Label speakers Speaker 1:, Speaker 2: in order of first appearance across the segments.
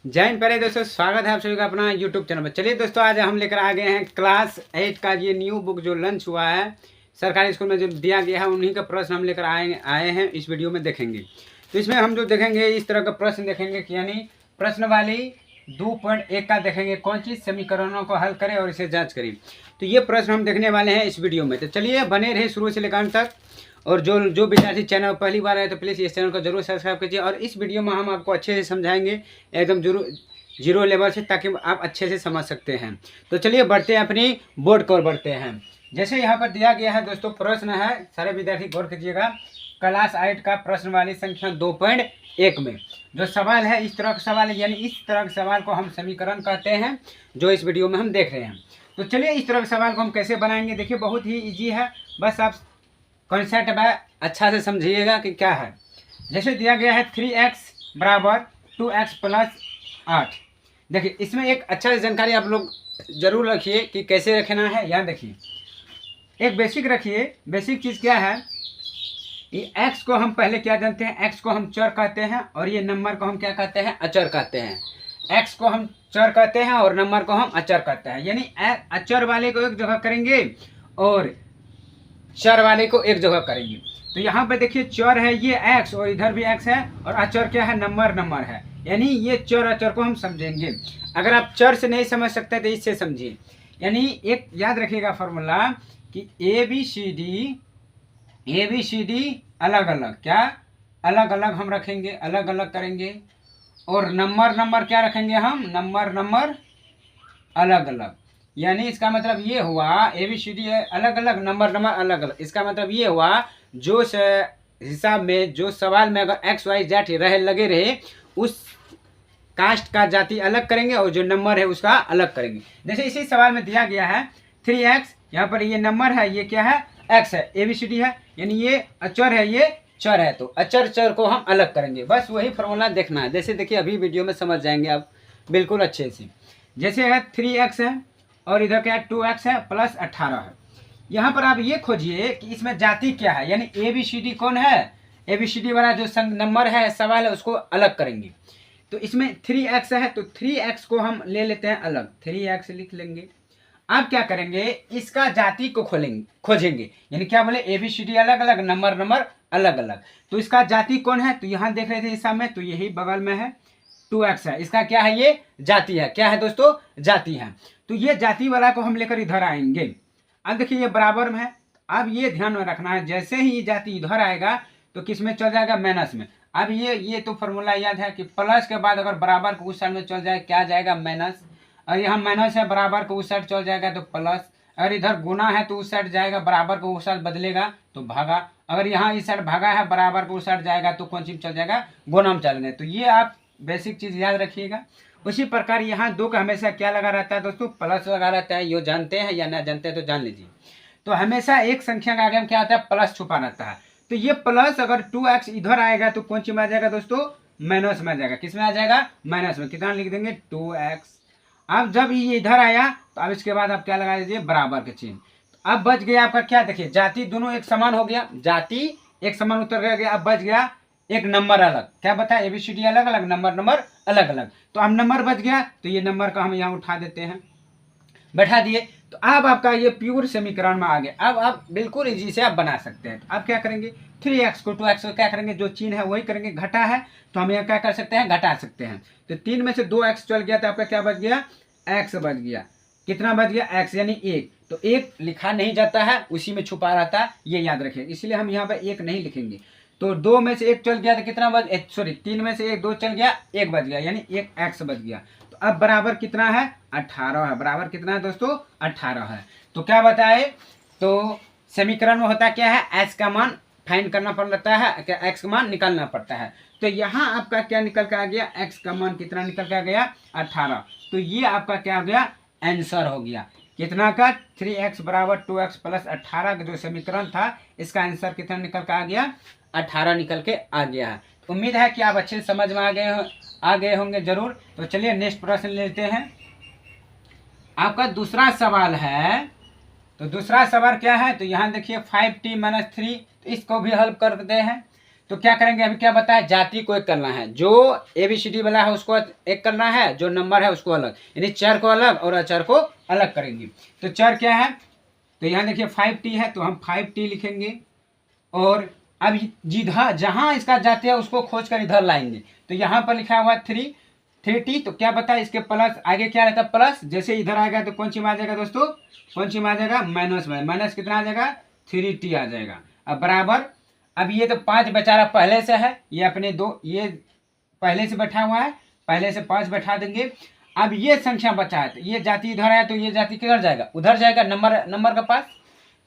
Speaker 1: जय हिंद। प्यारे दोस्तों, स्वागत है आप सभी का अपना यूट्यूब चैनल पर। चलिए दोस्तों, आज हम लेकर आ गए हैं क्लास 8 का ये न्यू बुक जो लॉन्च हुआ है सरकारी स्कूल में जो दिया गया है, उन्हीं का प्रश्न हम लेकर आए हैं। इस वीडियो में देखेंगे तो इसमें हम जो देखेंगे इस तरह का प्रश्न देखेंगे कि यानी प्रश्न वाली 2.1 का देखेंगे कौन चीज़ समीकरणों को हल करें और इसे जाँच करें। तो ये प्रश्न हम देखने वाले हैं इस वीडियो में। तो चलिए बने रहे शुरू से लेकर अंत तक। और जो विद्यार्थी चैनल पहली बार आए तो प्लीज़ इस चैनल को जरूर सब्सक्राइब कीजिए। और इस वीडियो में हम आपको अच्छे से समझाएंगे, एकदम जरूर जीरो लेवल से, ताकि आप अच्छे से समझ सकते हैं। तो चलिए बढ़ते हैं, अपनी बोर्ड की ओर बढ़ते हैं। जैसे यहाँ पर दिया गया है दोस्तों, प्रश्न है, सारे विद्यार्थी गौर कीजिएगा। क्लास 8 का प्रश्न वाली संख्या 2.1 में जो सवाल है, इस तरह का सवाल है, यानी इस तरह के सवाल को हम समीकरण कहते हैं, जो इस वीडियो में हम देख रहे हैं। तो चलिए इस तरह के सवाल को हम कैसे बनाएंगे, देखिए बहुत ही ईजी है। बस आप कॉन्सेप्ट है अच्छा से समझिएगा कि क्या है। जैसे दिया गया है 3x बराबर 2x प्लस 8। देखिए इसमें एक अच्छा जानकारी आप लोग जरूर रखिए कि कैसे रखना है। यहाँ देखिए एक बेसिक रखिए। बेसिक चीज़ क्या है, ये x को हम पहले क्या जानते हैं, x को हम चर कहते हैं और ये नंबर को हम क्या कहते हैं, अचर कहते हैं। x को हम चर कहते हैं और नंबर को हम अचर कहते हैं। यानी अचर वाले को एक जगह करेंगे और चर वाले को एक जगह करेंगे। तो यहाँ पे देखिए चर है ये x और इधर भी x है, और अचर क्या है, नंबर है। यानी ये चर अचर को हम समझेंगे। अगर आप चर से नहीं समझ सकते तो इससे समझिए। यानी एक याद रखिएगा फॉर्मूला कि ए बी सी डी अलग अलग, क्या अलग अलग हम रखेंगे, अलग अलग करेंगे। और नंबर क्या रखेंगे हम, नंबर अलग अलग। यानी इसका मतलब ये हुआ ए बी सी डी अलग अलग, नंबर अलग अलग। इसका मतलब ये हुआ जो हिसाब में, जो सवाल में अगर एक्स वाई जेड लगे रहे, उस कास्ट का जाति अलग करेंगे और जो नंबर है उसका अलग करेंगे। जैसे इसी सवाल में दिया गया है 3x, यहाँ पर ये नंबर है, ये क्या है, x है, ए बी सी डी है, यानी ये अचर है, ये चर है। तो अचर चर को हम अलग करेंगे। बस वही फॉर्मूला देखना है। जैसे देखिए अभी वीडियो में समझ जाएंगे आप बिल्कुल अच्छे से। जैसे है 3x है और इधर क्या है, 2x है प्लस 18 है। यहाँ पर आप ये खोजिए कि इसमें जाति क्या है, यानी ए बी सी डी कौन है, ए बी सी डी वाला जो नंबर है, सवाल है, उसको अलग करेंगे। तो इसमें 3x है तो 3x को हम ले लेते हैं अलग, 3x लिख लेंगे। अब क्या करेंगे, इसका जाति को खोजेंगे। यानी क्या बोले, ए बी सी डी अलग अलग, नंबर अलग अलग। तो इसका जाति कौन है, तो यहाँ देख रहे थे हिसाब में, तो यही बगल में है 2x है। इसका क्या है, ये जाति है। क्या है दोस्तों, जाति है। तो ये जाति वाला को हम लेकर इधर आएंगे। अब देखिए ये बराबर में है। अब ये ध्यान में रखना है, जैसे ही ये जाति इधर आएगा तो किस में चल जाएगा, माइनस में। अब ये तो फॉर्मूला याद है कि प्लस के बाद अगर बराबर को उस साइड में चल जाए, क्या जाएगा, माइनस। और यहाँ माइनस है, बराबर को उस साइड चल जाएगा तो प्लस। अगर इधर गुना है तो उस साइड जाएगा, बराबर को उस साइड बदलेगा तो भागा। अगर यहाँ इस साइड भागा है, बराबर को उस साइड जाएगा तो कौन चीज चल जाएगा, गुना में चलेंगे। तो ये आप बेसिक चीज याद रखिएगा। उसी प्रकार यहाँ 2 का हमेशा क्या लगा रहता है दोस्तों, प्लस लगा रहता है। ये जानते हैं या ना जानते हैं तो जान लीजिए। तो हमेशा एक संख्या का आगे हम क्या आता है, प्लस छुपा रहता है। तो ये प्लस अगर 2x इधर आएगा तो कौन सी में आ जाएगा दोस्तों, माइनस में आ जाएगा। किस में आ जाएगा, माइनस में। कितना लिख देंगे, 2x। अब जब ये इधर आया तो अब इसके बाद आप क्या लगा दीजिए, बराबर के चिन्ह। तो अब बच गया आपका क्या, देखिए जाति दोनों एक समान हो गया, जाति एक समान उतर गया। अब बच गया एक नंबर अलग। क्या बताया, एबीसीडी अलग अलग, नंबर अलग अलग। तो अब नंबर बच गया, तो ये नंबर का हम यहाँ उठा देते हैं, बैठा दिए। तो अब आपका ये प्योर समीकरण में आ गया। अब आप बिल्कुल इजी से आप बना सकते हैं। तो आप क्या करेंगे, 3x को 2x को क्या करेंगे, जो चिन्ह है वही करेंगे। घटा है तो हम यहाँ क्या कर सकते हैं, घटा सकते हैं। तो 3 में से 2x चल गया तो आपका क्या बच गया, x बच गया। कितना बच गया, x, यानी 1। तो 1 लिखा नहीं जाता है, उसी में छुपा रहता है, ये याद रखें। इसलिए हम यहाँ पर 1 नहीं लिखेंगे। तो 2 में से 1 चल गया तो कितना बच, सॉरी 3 में से 2 चल गया, 1 बच गया, यानी 1 x बच गया। तो अब बराबर कितना है, 18 है। बराबर कितना है दोस्तों, 18 है। तो क्या बताए, तो समीकरण में होता क्या है, x का मान फाइंड करना पड़ता है, क्या x का मान निकालना पड़ता है। तो यहाँ आपका क्या निकल के आ गया, x का मान कितना निकल के आ गया, 18। तो ये आपका क्या हो गया, आंसर हो गया। कितना का, 3x बराबर 2x प्लस 18 का जो समीकरण था, इसका आंसर कितना निकल के आ गया, 18 निकल के आ गया है। तो उम्मीद है कि आप अच्छे से समझ में आ गए होंगे जरूर। तो चलिए नेक्स्ट प्रश्न लेते हैं। आपका दूसरा सवाल है। तो दूसरा सवाल क्या है, तो यहाँ देखिए 5t - 3, तो इसको भी हल कर देते हैं। तो क्या करेंगे, अभी क्या बताया, जाति को एक करना है, जो ABCD वाला है उसको एक करना है, जो नंबर है उसको अलग, यानी चर को अलग और अचर को अलग करेंगे। तो चर क्या है, तो यहाँ देखिए 5T है, तो हम 5T लिखेंगे। और अब जिधर जहाँ इसका जाति है उसको खोज कर इधर लाएंगे। तो यहाँ पर लिखा हुआ है 3T, तो क्या बताया, इसके प्लस आगे क्या रहता है, प्लस। जैसे इधर आएगा तो कौन सी में आ जाएगा दोस्तों, कौन सी में आ जाएगा, माइनस में। माइनस कितना आ जाएगा, 3T आ जाएगा। अब बराबर, अब ये तो 5 बेचारा पहले से है, ये अपने दो, ये पहले से बैठा हुआ है, पहले से 5 बैठा देंगे। अब ये संख्या बचा है, तो ये जाति इधर है, तो ये जाति किधर जाएगा, उधर जाएगा, नंबर के पास।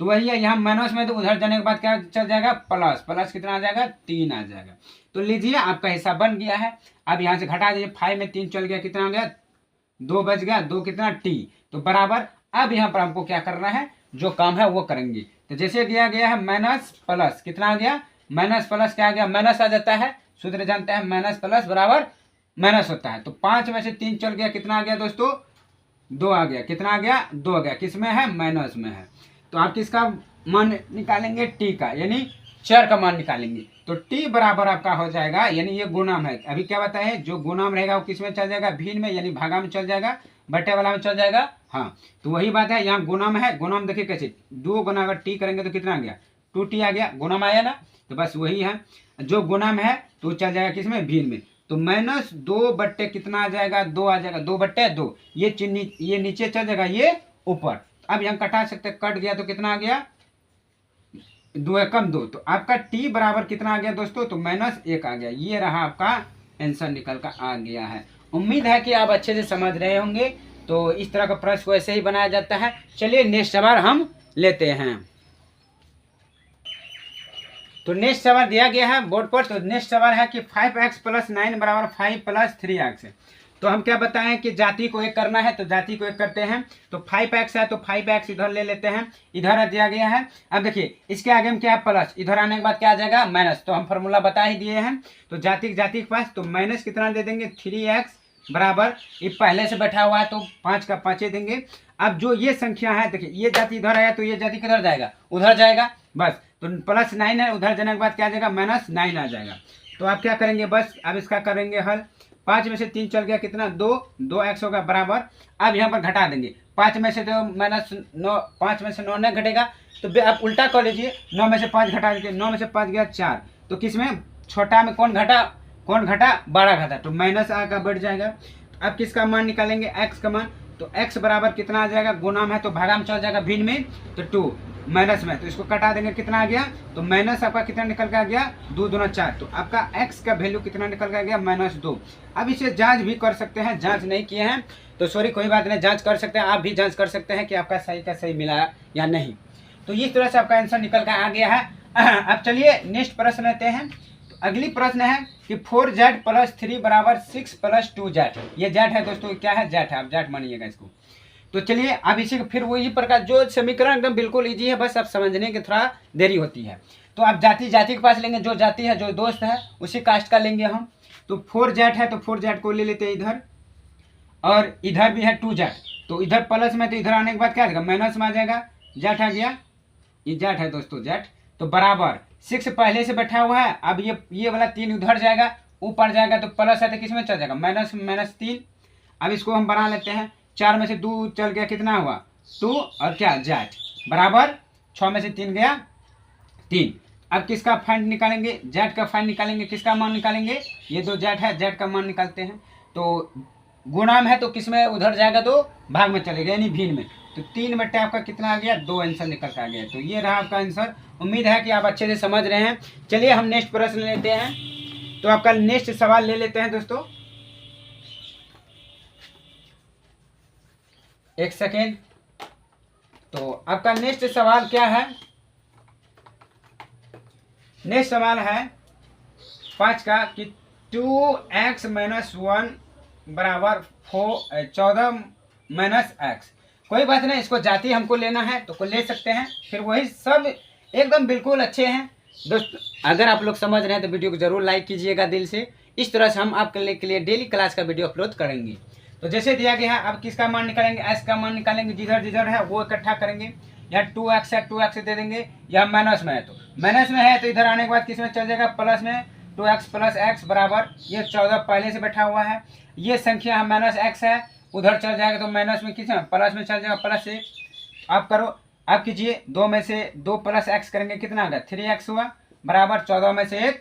Speaker 1: तो वही है, यहाँ माइनस में, तो उधर जाने के बाद क्या चल जाएगा, प्लस। प्लस कितना आ जाएगा, 3 आ जाएगा। तो लीजिए आपका हिस्सा बन गया है। अब यहाँ से घटा दीजिए, 5 में 3 चल गया, कितना आ गया, 2 बच गया, 2 कितना, T। तो बराबर, अब यहाँ पर हमको क्या करना है, जो काम है वो करेंगे। तो जैसे दिया गया है माइनस प्लस, कितना आ गया, माइनस प्लस क्या आ गया, माइनस आ जाता है, सूत्र जानते हैं, माइनस प्लस बराबर माइनस होता है। तो 5 में से 3 चल गया, कितना आ गया दोस्तों, 2 आ गया, कितना आ गया, 2 आ गया, किस में है, माइनस में है। तो आप किसका मान निकालेंगे, T का, यानी चर का मान निकालेंगे। तो T बराबर आपका हो जाएगा, यानी ये गुणाम है, अभी क्या बताए, जो गुणाम रहेगा वो किस में चल जाएगा, भिन्न में, यानी भागा में चल जाएगा, बटे वाला में चल जाएगा। हाँ, तो वही बात है, यहाँ गुणाम है, गुणाम देखिए कैसे, 2 गुना अगर T करेंगे तो कितना आ गया, 2T आ गया, गुणाम आया ना। तो बस वही है, जो गुणाम है तो चल जाएगा किस में, भिन्न में। तो -2 बट्टे कितना आ जाएगा, 2 आ जाएगा, 2 बट्टे 2, ये चिन्ह ये नीचे चल जाएगा, ये ऊपर। अब यहाँ कटा सकते, कट गया तो कितना आ गया, 2 एकम 2। तो आपका T बराबर कितना आ गया दोस्तों, तो -1 आ गया। ये रहा आपका आंसर निकल कर आ गया है। उम्मीद है कि आप अच्छे से समझ रहे होंगे। तो इस तरह का प्रश्न को ऐसे ही बनाया जाता है। चलिए नेक्स्ट सवाल हम लेते हैं। तो नेक्स्ट सवाल दिया गया है बोर्ड पर। तो नेक्स्ट सवाल है कि 5x + 9 बराबर 5 + 3x। तो हम क्या बताएं कि जाति को एक करना है, तो जाति को एक करते हैं। तो 5x है, तो 5x इधर ले लेते हैं, इधर दिया गया है। अब देखिए इसके आगे में क्या है, प्लस, इधर आने के बाद क्या आ जाएगा, माइनस। तो हम फार्मूला बता ही दिए हैं। तो जाति के पास तो माइनस कितना दे देंगे, 3x बराबर, ये पहले से बैठा हुआ है तो 5 का 5 देंगे। अब जो ये संख्या है, देखिए ये जाति इधर आया तो ये जाति किधर जाएगा, उधर जाएगा, बस। तो +9 है, उधर जाने के बाद क्या आ जाएगा, -9 आ जाएगा। तो आप क्या करेंगे, बस अब इसका करेंगे हल। 5 में से 3 चल गया, कितना, 2x होगा बराबर। अब यहाँ पर घटा देंगे, 5 में से तो -9, 5 में से 9 नहीं घटेगा, तो आप उल्टा कर लीजिए, 9 में से 5 घटा दीजिए, 9 में से 5 गया 4। तो किस में, छोटा में कौन घटा, बड़ा घटा, तो माइनस आगे बढ़ जाएगा। अब किसका मान निकालेंगे, x का मान। तो x बराबर कितना आ जाएगा, गुणाम है तो भागा में चल जाएगा, भिन्न में, तो 2 माइनस में, तो इसको कटा देंगे, कितना आ गया, तो माइनस आपका कितना निकल के आ गया, 2 दूना 4। तो आपका x का वैल्यू कितना निकल के आ गया, -2। अब इसे जांच भी कर सकते हैं, जांच नहीं किए हैं तो सॉरी, कोई बात नहीं, जांच कर सकते हैं, आप भी जांच कर सकते हैं कि आपका सही का सही मिला या नहीं। तो इस तरह से आपका आंसर निकल कर आ गया है। अब चलिए नेक्स्ट प्रश्न लेते हैं। तो अगली प्रश्न है कि 4z + 3 बराबर 6 + 2z। ये z है दोस्तों, क्या है, z है, आप z मानिएगा इसको। तो चलिए अब इसी को फिर वही प्रकार, जो समीकरण एकदम बिल्कुल इजी है, बस आप समझने की थोड़ा देरी होती है। तो आप जाति के पास लेंगे, जो जाति है, जो दोस्त है उसी कास्ट का लेंगे हम। तो 4z है, तो 4z को ले लेते हैं इधर, और इधर भी है 2z। तो इधर प्लस में, तो इधर आने के बाद क्या आएगा, माइनस में आ जाएगा, z आ गया, ये z है दोस्तों, z। तो बराबर 6 पहले से बैठा हुआ है, अब ये वाला 3 उधर जाएगा, ऊपर जाएगा, तो प्लस है तो किस में चल जाएगा, -3। अब इसको हम बना लेते हैं, 4 में से 2 चल गया, कितना हुआ, 2, और क्या, z बराबर 6 में से 3 गया 3। अब किसका फाइंड निकालेंगे, z का फाइंड निकालेंगे, किसका मान निकालेंगे, ये दो z है, z का मान निकालते हैं। तो गुणाम है तो किस में उधर जाएगा, तो भाग में चलेगा, यानी भिन्न में। तो 3 बट्टे आपका कितना आ गया, 2 आंसर निकल कर आ गया। तो ये रहा आपका आंसर। उम्मीद है कि आप अच्छे से समझ रहे हैं। चलिए हम नेक्स्ट प्रश्न लेते हैं। तो आपका नेक्स्ट सवाल ले लेते हैं दोस्तों, एक सेकेंड। तो आपका नेक्स्ट सवाल क्या है, नेक्स्ट सवाल है 5 का कि 2x - 1 बराबर 14 - x। कोई बात नहीं, इसको जाति हमको लेना है तो ले सकते हैं, फिर वही सब एकदम बिल्कुल अच्छे हैं दोस्त। अगर आप लोग समझ रहे हैं तो वीडियो को जरूर लाइक कीजिएगा दिल से। इस तरह से हम आपके लिए डेली क्लास का वीडियो अपलोड करेंगे। तो जैसे दिया गया है, अब किसका मान निकालेंगे, एस का मान निकालेंगे, जिधर जिधर है वो इकट्ठा करेंगे। या 2x है 2x दे देंगे, या माइनस में है तो माइनस में है तो इधर आने के बाद किस में चल जाएगा, प्लस में 2x प्लस एक्स बराबर ये 14 पहले से बैठा हुआ है, ये संख्या हम माइनस एक्स है उधर चल जाएगा तो माइनस में किस में प्लस में चल जाएगा, प्लस से आप करो, आप कीजिए 2 में से 2 प्लस एक्स करेंगे कितना आ गया 3x हुआ बराबर 14 में से 1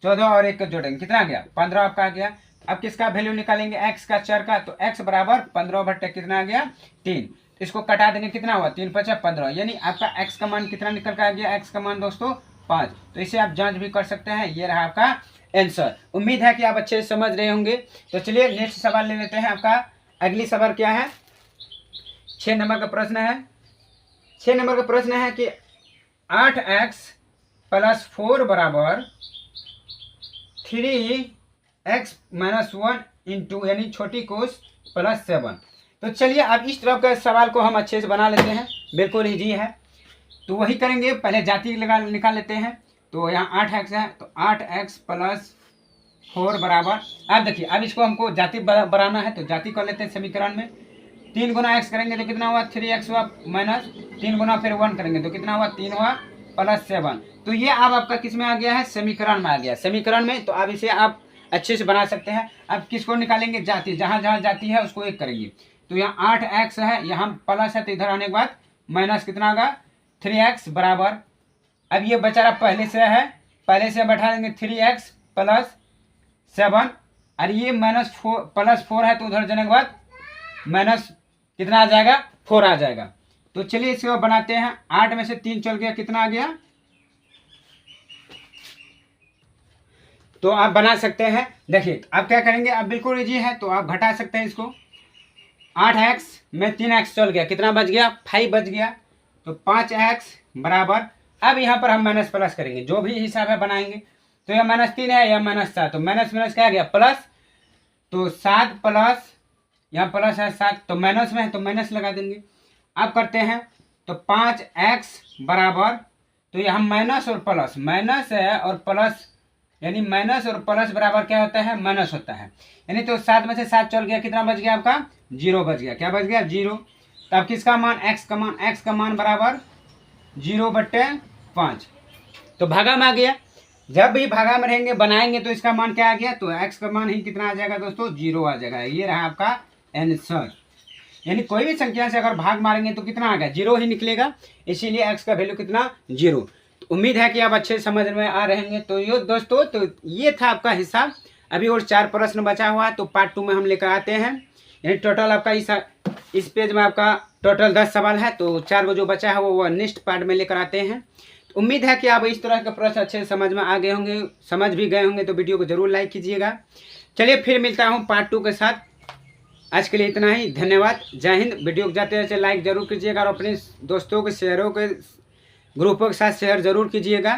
Speaker 1: 14 और 1 को जोड़ेंगे कितना आ गया 15 आपका आ गया। अब किसका वैल्यू निकालेंगे x का चर का, तो x बराबर 15 बट्टे कितना आ गया 3, इसको कटा देंगे कितना हुआ 3 5 15, यानी आपका x का मान कितना निकल कर आ गया, x का मान दोस्तों 5। तो इसे आप जांच भी कर सकते हैं, ये रहा आपका आंसर। उम्मीद है कि आप अच्छे से समझ रहे होंगे। तो चलिए नेक्स्ट सवाल ले लेते हैं। आपका अगली सवाल क्या है, 6 नंबर का प्रश्न है। 6 नंबर का प्रश्न है कि 8x प्लस 4 बराबर 3x माइनस 1 इंटू यानी छोटी कोस प्लस 7। तो चलिए अब इस तरफ का सवाल को हम अच्छे से बना लेते हैं, बिल्कुल ईजी है। तो वही करेंगे, पहले जाति निकाल लेते हैं। तो यहाँ 8x है तो 8x प्लस 4 बराबर, अब देखिए अब इसको हमको जाति बनाना है तो जाति कर लेते हैं समीकरण में। 3 गुना x करेंगे तो कितना हुआ 3x हुआ माइनस 3 गुना फिर 1 करेंगे तो कितना हुआ 3 हुआ प्लस 7। तो ये अब आपका किस में आ गया है, समीकरण में आ गया, समीकरण में। तो अब इसे आप अच्छे से बना सकते हैं। अब किसको निकालेंगे, जाति, जहाँ जहाँ जाति है उसको 1 करेंगे। तो यहाँ 8x है, यहाँ प्लस है तो इधर आने के बाद माइनस कितना होगा 3x बराबर, अब ये बेचारा पहले से है, पहले से बैठा देंगे 3x प्लस 7 और ये माइनस 4 प्लस 4 है तो उधर जाने के बाद माइनस कितना आ जाएगा 4 आ जाएगा। तो चलिए इसको बनाते हैं। 8 में से 3 चल गया कितना आ गया, तो आप बना सकते हैं। देखिए आप क्या करेंगे, अब बिल्कुल इजी है तो आप घटा सकते हैं इसको। 8x में 3x चल गया कितना बच गया 5 बच गया, तो 5x बराबर, अब यहाँ पर हम माइनस प्लस करेंगे, जो भी हिसाब है बनाएंगे। तो यह -3 है या -7, तो माइनस माइनस क्या आ गया प्लस, तो 7 प्लस यहाँ प्लस है 7 तो माइनस में है तो माइनस लगा देंगे। अब करते हैं तो 5x बराबर, तो यहाँ माइनस और प्लस, माइनस है और प्लस, यानी माइनस और प्लस बराबर क्या होता है माइनस होता है, यानी तो 7 में से 7 चल गया कितना बच गया आपका 0 बच गया, क्या बच गया 0। तो अब किसका मान x का मान बराबर 0/5, तो भागा में आ गया। जब भी भागा में रहेंगे बनाएंगे तो इसका मान क्या आ गया, तो x का मान ही कितना आ जाएगा दोस्तों 0 आ जाएगा। ये रहा आपका आंसर, यानी कोई भी संख्या से अगर भाग मारेंगे तो कितना आ गया 0 ही निकलेगा, इसीलिए x का वैल्यू कितना 0। तो उम्मीद है कि आप अच्छे समझ में आ रहे होंगे। तो ये दोस्तों, तो ये था आपका हिसाब। अभी और 4 प्रश्न बचा हुआ है तो पार्ट 2 में हम लेकर आते हैं। यानी टोटल आपका इस पेज में आपका टोटल 10 सवाल है, तो 4 जो बचा है वो नेक्स्ट पार्ट में लेकर आते हैं। तो उम्मीद है कि आप इस तरह के प्रश्न अच्छे से समझ में आ गए होंगे, समझ भी गए होंगे। तो वीडियो को जरूर लाइक कीजिएगा। चलिए फिर मिलता हूँ पार्ट 2 के साथ। आज के लिए इतना ही, धन्यवाद, जय हिंद। वीडियो को जाते रहते लाइक जरूर कीजिएगा और अपने दोस्तों के शेयरों के ग्रुपों के साथ शेयर जरूर कीजिएगा,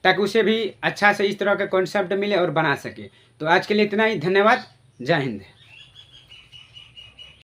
Speaker 1: ताकि उसे भी अच्छा से इस तरह का कॉन्सेप्ट मिले और बना सके। तो आज के लिए इतना ही, धन्यवाद, जय हिंद।